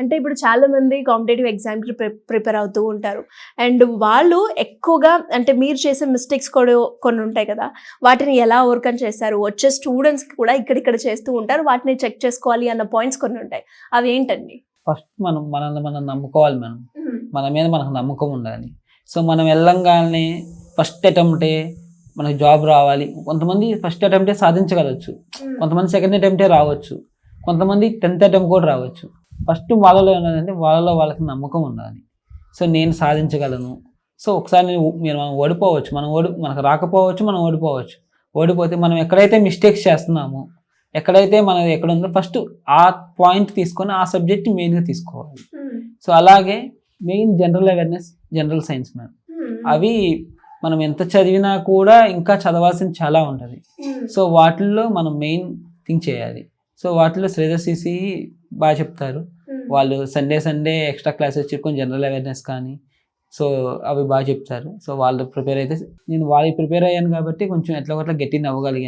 అంటే ఇప్పుడు చాలా మంది కాంపిటేటివ్ ఎగ్జామ్కి ప్రిపేర్ అవుతూ ఉంటారు. అండ్ వాళ్ళు ఎక్కువగా అంటే మీరు చేసే మిస్టేక్స్ కూడా కొన్ని ఉంటాయి కదా, వాటిని ఎలా ఓవర్కమ్ చేస్తారు? వచ్చే స్టూడెంట్స్కి కూడా ఇక్కడిక్కడ చేస్తూ ఉంటారు, వాటిని చెక్ చేసుకోవాలి అన్న పాయింట్స్ కొన్ని ఉంటాయి, అవి ఏంటండి? ఫస్ట్ మనల్ని మనం నమ్ముకోవాలి. మన మీద మనకు నమ్మకం ఉండాలి. సో మనం వెళ్ళంగానే ఫస్ట్ అటెంప్టే మనకు జాబ్ రావాలి. కొంతమంది ఫస్ట్ అటెంప్టే సాధించగలచ్చు, కొంతమంది సెకండ్ అటెంప్టే రావచ్చు, కొంతమంది 10th అటెంప్ట్ కూడా రావచ్చు. ఫస్ట్ వాళ్ళలో ఏంటంటే వాళ్ళలో వాళ్ళకి నమ్మకం ఉండాలి. సో నేను సాధించగలను. సో ఒకసారి మనం ఓడిపోవచ్చు, మనకు రాకపోవచ్చు, మనం ఓడిపోవచ్చు. ఓడిపోతే మనం ఎక్కడైతే మిస్టేక్స్ చేస్తున్నామో, ఎక్కడైతే మనం ఎక్కడ ఉందో ఫస్ట్ ఆ పాయింట్ తీసుకొని ఆ సబ్జెక్ట్ మెయిన్గా తీసుకోవాలి. సో అలాగే main general awareness, general science ma'am, అవి మనం ఎంత చదివినా కూడా ఇంకా చదవాల్సింది చాలా ఉంటుంది. సో వాటిల్లో మనం మెయిన్ థింక్ చేయాలి. సో వాటిలో శ్రేయస్సీసి బాగా చెప్తారు. వాళ్ళు సండే ఎక్స్ట్రా క్లాసెస్ చెప్పుకొని జనరల్ అవేర్నెస్ కానీ సో అవి బాగా చెప్తారు. సో వాళ్ళు ప్రిపేర్ అయితే నేను వాళ్ళకి ప్రిపేర్ అయ్యాను కాబట్టి కొంచెం ఎట్లా గట్టిగా అవ్వగలిగాను.